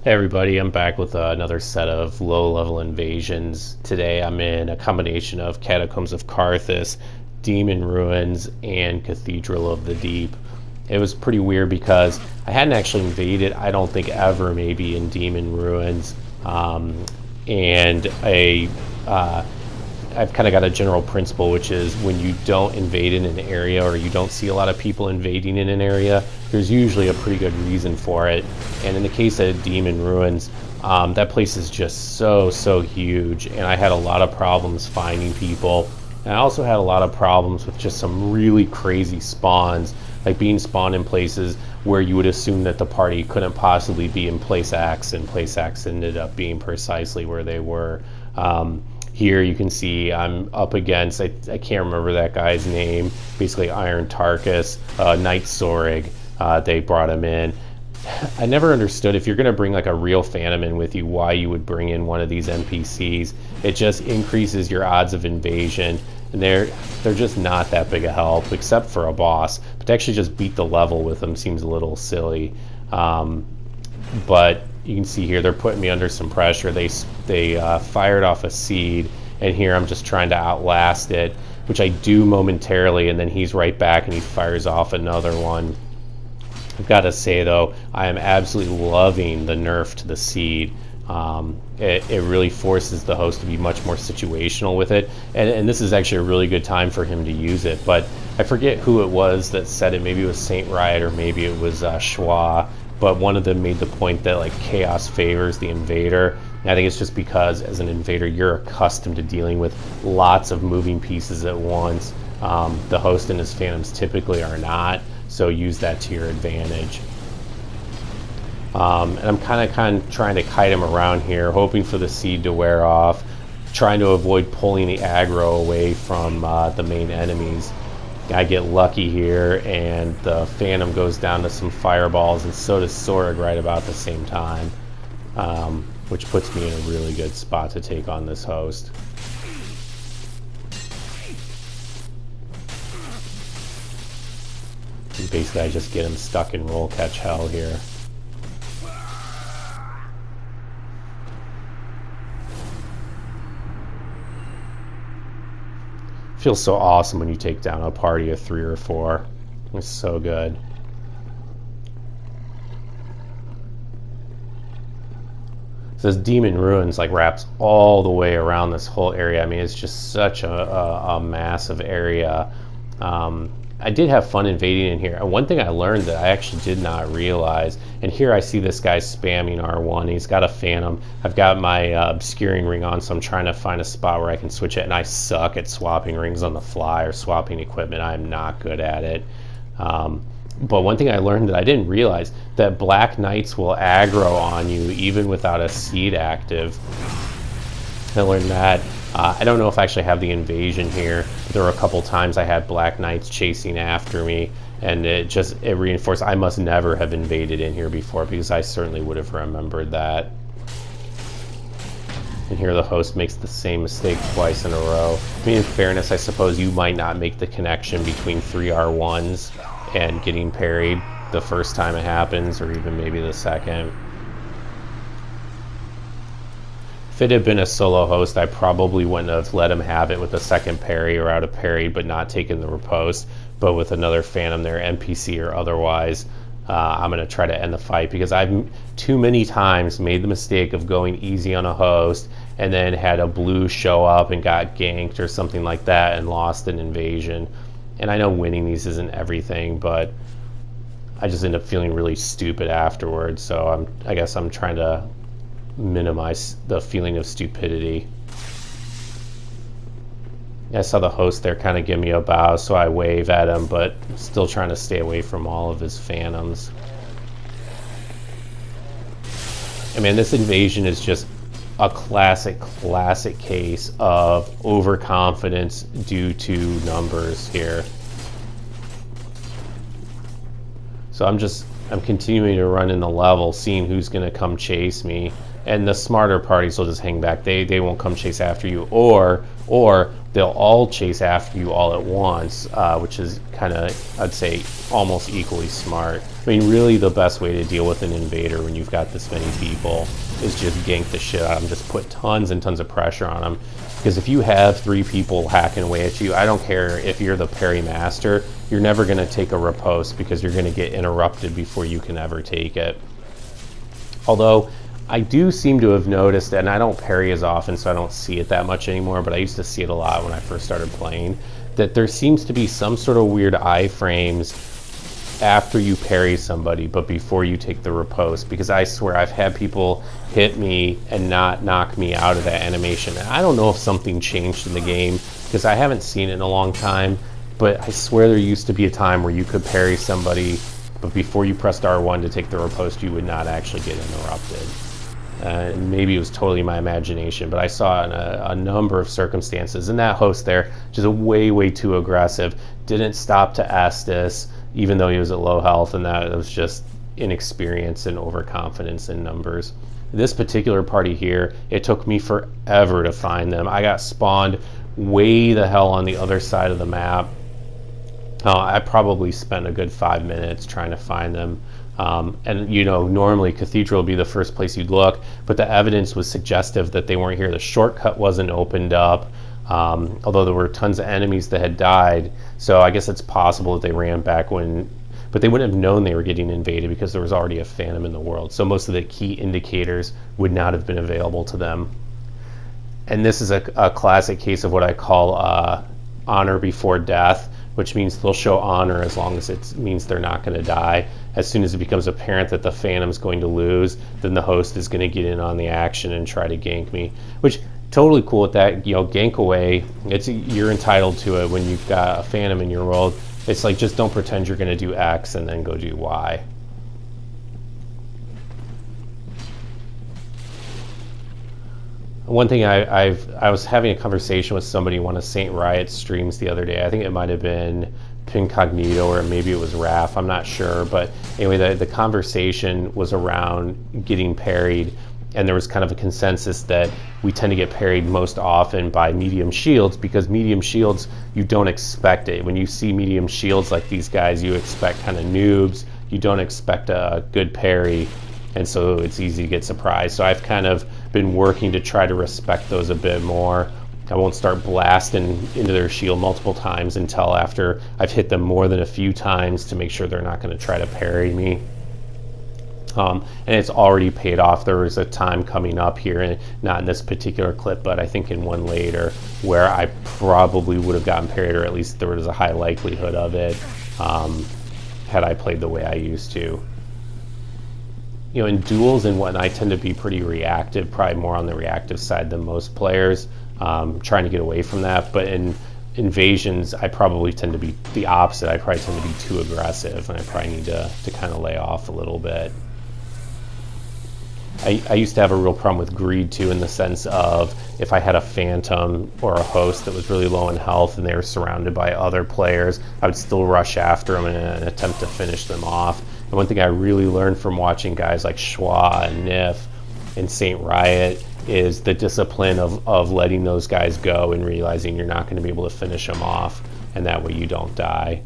Hey everybody, I'm back with another set of low-level invasions. Today I'm in a combination of Catacombs of Carthus, Demon Ruins, and Cathedral of the Deep. It was pretty weird because I hadn't actually invaded, I don't think ever, maybe in Demon Ruins. And I've kind of got a general principle, which is when you don't invade in an area or you don't see a lot of people invading in an area, there's usually a pretty good reason for it. And in the case of Demon Ruins, that place is just so huge, and I had a lot of problems finding people. And I also had a lot of problems with just some really crazy spawns, like being spawned in places where you would assume that the party couldn't possibly be in place X, and place X ended up being precisely where they were. Here you can see I'm up against, I can't remember that guy's name, basically Iron Tarkus, Knight Sorig, they brought him in. I never understood, if you're going to bring like a real Phantom in with you, why you would bring in one of these NPCs. It just increases your odds of invasion, and they're just not that big a help, except for a boss. But to actually just beat the level with them seems a little silly. But you can see here they're putting me under some pressure. They fired off a seed, and here I'm just trying to outlast it, which I do momentarily, and then he's right back and he fires off another one. I've got to say though, I am absolutely loving the nerf to the seed. It really forces the host to be much more situational with it, and this is actually a really good time for him to use it. But I forget who it was that said it. Maybe it was Saint Riot, or maybe it was Schwa. But one of them made the point that like chaos favors the invader. And I think it's just because as an invader you're accustomed to dealing with lots of moving pieces at once. The host and his phantoms typically are not, so use that to your advantage. And I'm kind of trying to kite him around here, hoping for the seed to wear off, trying to avoid pulling the aggro away from the main enemies. I get lucky here, and the Phantom goes down to some fireballs, and so does Sorig right about the same time, which puts me in a really good spot to take on this host. And basically, I just get him stuck in roll catch hell here. Feels so awesome when you take down a party of 3 or 4. It's so good. So this Demon Ruins like wraps all the way around this whole area. I mean, it's just such a massive area. I did have fun invading in here. And one thing I learned that I actually did not realize, and here I see this guy spamming R1. He's got a Phantom. I've got my obscuring ring on, so I'm trying to find a spot where I can switch it, and I suck at swapping rings on the fly or swapping equipment. I'm not good at it. But one thing I learned that I didn't realize, that Black Knights will aggro on you even without a seed active. I learned that. I don't know if I actually have the invasion here. There were a couple times I had Black Knights chasing after me, and it reinforced I must never have invaded in here before, because I certainly would have remembered that. And here the host makes the same mistake twice in a row. I mean, in fairness, I suppose you might not make the connection between 3 R1s and getting parried the first time it happens, or even maybe the second. If it had been a solo host, I probably wouldn't have let him have it with a second parry, or out of parry but not taken the riposte. But with another Phantom there, NPC or otherwise, I'm going to try to end the fight, because I've too many times made the mistake of going easy on a host and then had a blue show up and got ganked or something like that and lost an invasion. And I know winning these isn't everything, but I just end up feeling really stupid afterwards. So I guess I'm trying to minimize the feeling of stupidity. I saw the host there kind of give me a bow, so I wave at him, but still trying to stay away from all of his Phantoms. I mean, this invasion is just a classic case of overconfidence due to numbers here. So I'm continuing to run in the level, seeing who's going to come chase me. And the smarter parties will just hang back. They won't come chase after you, or they'll all chase after you all at once, which is kind of, I'd say, almost equally smart. I mean, really the best way to deal with an invader when you've got this many people is just gank the shit out of them, just put tons and tons of pressure on them. Because if you have 3 people hacking away at you, I don't care if you're the parry master, you're never going to take a riposte because you're going to get interrupted before you can ever take it. Although, I do seem to have noticed, and I don't parry as often, so I don't see it that much anymore, but I used to see it a lot when I first started playing, that there seems to be some sort of weird iframes after you parry somebody, but before you take the riposte, because I swear I've had people hit me and not knock me out of that animation. And I don't know if something changed in the game, because I haven't seen it in a long time, but I swear there used to be a time where you could parry somebody, but before you pressed R1 to take the riposte, you would not actually get interrupted. And maybe it was totally my imagination, but I saw in a number of circumstances. And that host there, just way too aggressive, didn't stop to Estus, even though he was at low health, and that was just inexperience and overconfidence in numbers. This particular party here, it took me forever to find them. I got spawned way the hell on the other side of the map. I probably spent a good 5 minutes trying to find them. And you know, normally Cathedral would be the first place you'd look, but the evidence was suggestive that they weren't here. The shortcut wasn't opened up, although there were tons of enemies that had died, so I guess it's possible that they ran back when, but they wouldn't have known they were getting invaded because there was already a phantom in the world, so most of the key indicators would not have been available to them. And this is a classic case of what I call honor before death, which means they'll show honor as long as it means they're not going to die. As soon as it becomes apparent that the Phantom's going to lose, then the host is going to get in on the action and try to gank me, which totally cool with that. You know, gank away, you're entitled to it when you've got a Phantom in your world. It's like, just don't pretend you're going to do X and then go do Y. One thing I was having a conversation with somebody on one of Saint Riot's streams the other day. I think it might have been Pincognito or maybe it was Raph, I'm not sure, but anyway, the conversation was around getting parried, and there was kind of a consensus that we tend to get parried most often by medium shields, because medium shields, you don't expect it. When you see medium shields like these guys, you expect kind of noobs, you don't expect a good parry, and so it's easy to get surprised. So I've kind of been working to try to respect those a bit more. I won't start blasting into their shield multiple times until after I've hit them more than a few times to make sure they're not going to try to parry me. And it's already paid off. There was a time coming up here, and not in this particular clip, but I think in one later, where I probably would have gotten parried, or at least there was a high likelihood of it, had I played the way I used to. You know, in duels and whatnot, I tend to be pretty reactive, probably more on the reactive side than most players, trying to get away from that. But in invasions, I probably tend to be the opposite. I probably tend to be too aggressive, and I probably need to kind of lay off a little bit. I used to have a real problem with greed too, in the sense of if I had a Phantom or a host that was really low in health and they were surrounded by other players, I would still rush after them in an attempt to finish them off. And one thing I really learned from watching guys like Schwa and Nif and Saint Riot is the discipline of letting those guys go and realizing you're not going to be able to finish them off, and that way you don't die.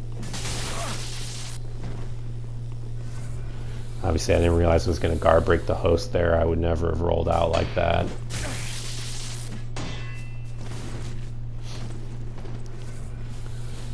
Obviously, I didn't realize I was going to guard break the host there. I would never have rolled out like that.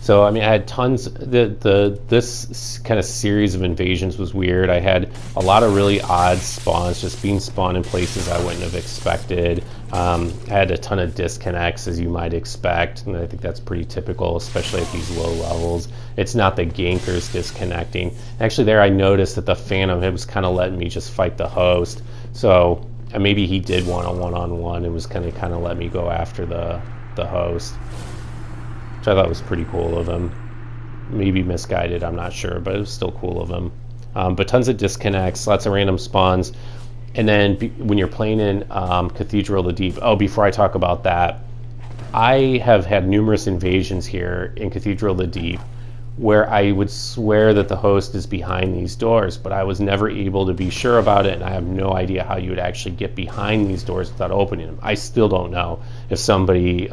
So, I mean, I had tons. This kind of series of invasions was weird. I had a lot of really odd spawns, just being spawned in places I wouldn't have expected. I had a ton of disconnects, as you might expect, and I think that's pretty typical, especially at these low levels. It's not the gankers disconnecting. Actually, there I noticed that the Phantom, it was kind of letting me just fight the host. So maybe he did want a one-on-one and was kind of let me go after the host, which I thought was pretty cool of him. Maybe misguided, I'm not sure, but it was still cool of him. But tons of disconnects, lots of random spawns. And then when you're playing in Cathedral of the Deep, before I talk about that, I have had numerous invasions here in Cathedral of the Deep where I would swear that the host is behind these doors, but I was never able to be sure about it, and I have no idea how you would actually get behind these doors without opening them. I still don't know. If somebody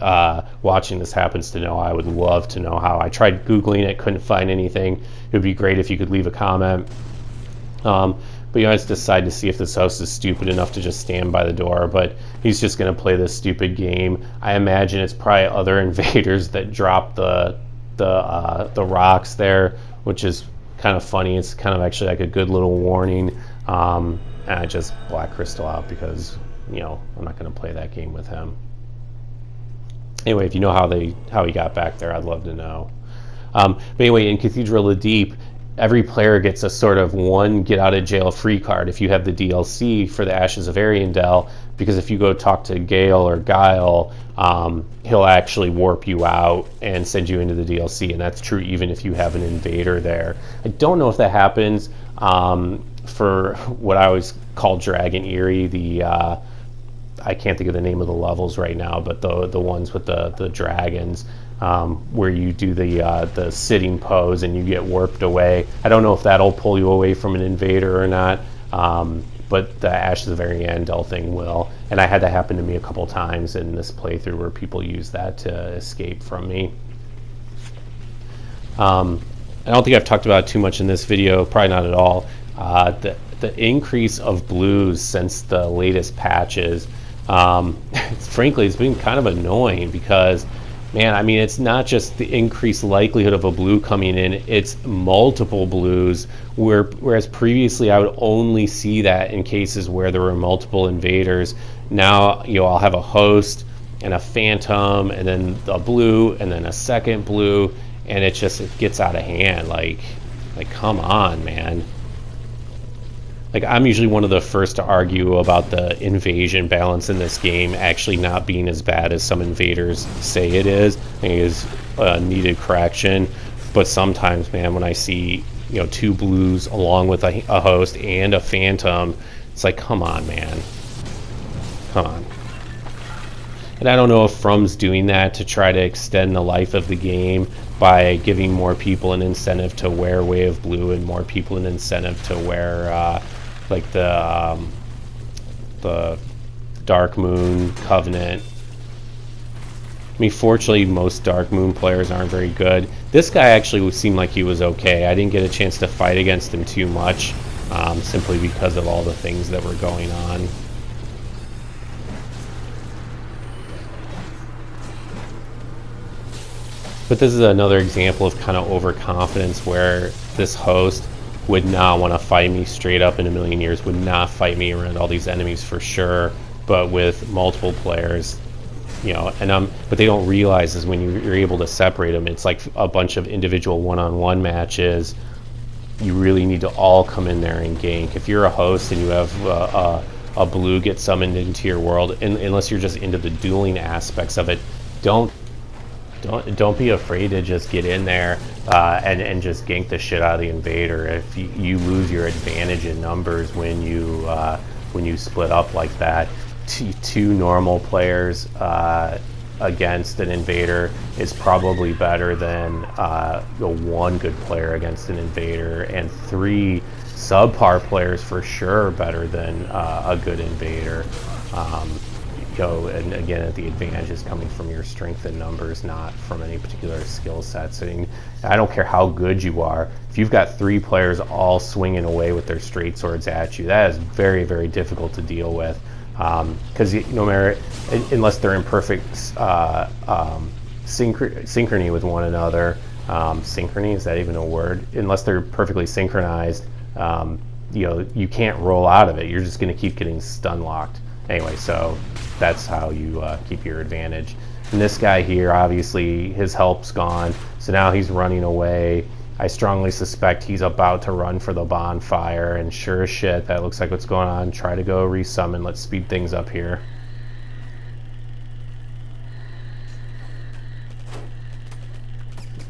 watching this happens to know, I would love to know how. I tried Googling it, couldn't find anything. It would be great if you could leave a comment. But I just decide to see if this host is stupid enough to just stand by the door. But he's just going to play this stupid game. I imagine it's probably other invaders that drop the rocks there, which is kind of funny. It's kind of actually like a good little warning. And I just black crystal out because I'm not going to play that game with him. Anyway, if you know how he got back there, I'd love to know. But anyway, in Cathedral of Deep, every player gets a sort of one get out of jail free card if you have the DLC for the Ashes of Ariandel, because if you go talk to Gale or Guile, he'll actually warp you out and send you into the DLC, and that's true even if you have an invader there. I don't know if that happens for what I always call Dragon Eerie, I can't think of the name of the levels right now, but the ones with the dragons, where you do the sitting pose and you get warped away. I don't know if that'll pull you away from an invader or not, but the Ashes of Ariandel thing will. And I had that happen to me a couple times in this playthrough where people use that to escape from me. I don't think I've talked about it too much in this video, probably not at all. The increase of blues since the latest patches, frankly, it's been kind of annoying because, man, I mean, it's not just the increased likelihood of a blue coming in, it's multiple blues, whereas previously I would only see that in cases where there were multiple invaders. Now, I'll have a host and a phantom and then a blue and then a second blue, and it gets out of hand. Like come on, man. Like, I'm usually one of the first to argue about the invasion balance in this game actually not being as bad as some invaders say it is. I think it is a needed correction. But sometimes, man, when I see, two blues along with a host and a phantom, it's like, come on, man. Come on. And I don't know if From's doing that to try to extend the life of the game by giving more people an incentive to wear Way of Blue and more people an incentive to wear like the Dark Moon Covenant. I mean, fortunately, most Dark Moon players aren't very good. This guy actually seemed like he was okay. I didn't get a chance to fight against him too much, simply because of all the things that were going on. But this is another example of kind of overconfidence where this host would not want to fight me straight up in a million years, would not fight me around all these enemies for sure, but with multiple players, but they don't realize is when you're able to separate them, it's like a bunch of individual one-on-one matches. You really need to all come in there and gank. If you're a host and you have a blue get summoned into your world, unless you're just into the dueling aspects of it, don't be afraid to just get in there and just gank the shit out of the invader. If you lose your advantage in numbers when you split up like that, two normal players against an invader is probably better than one good player against an invader, and three subpar players for sure better than a good invader. And again, the advantage is coming from your strength in numbers, not from any particular skill sets. I don't care how good you are. If you've got three players all swinging away with their straight swords at you, that is very, very difficult to deal with. Because no matter, unless they're in perfect synchrony with one another, synchrony, is that even a word? Unless they're perfectly synchronized, you can't roll out of it. You're just going to keep getting stun locked. Anyway, so that's how you keep your advantage. And this guy here, obviously, his help's gone, so now he's running away. I strongly suspect he's about to run for the bonfire, and sure as shit, that looks like what's going on. Try to go resummon. Let's speed things up here.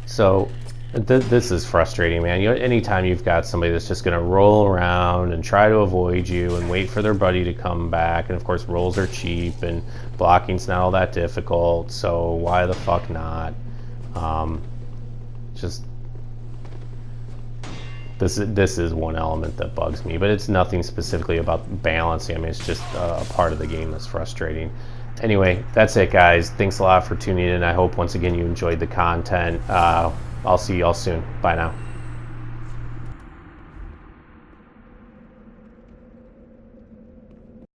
So this is frustrating, man. Anytime you've got somebody that's just going to roll around and try to avoid you and wait for their buddy to come back, and of course rolls are cheap and blocking's not all that difficult, so why the fuck not? This is one element that bugs me, but it's nothing specifically about balancing. I mean, it's just a part of the game that's frustrating. Anyway, that's it, guys. Thanks a lot for tuning in. I hope once again you enjoyed the content. I'll see you all soon. Bye now.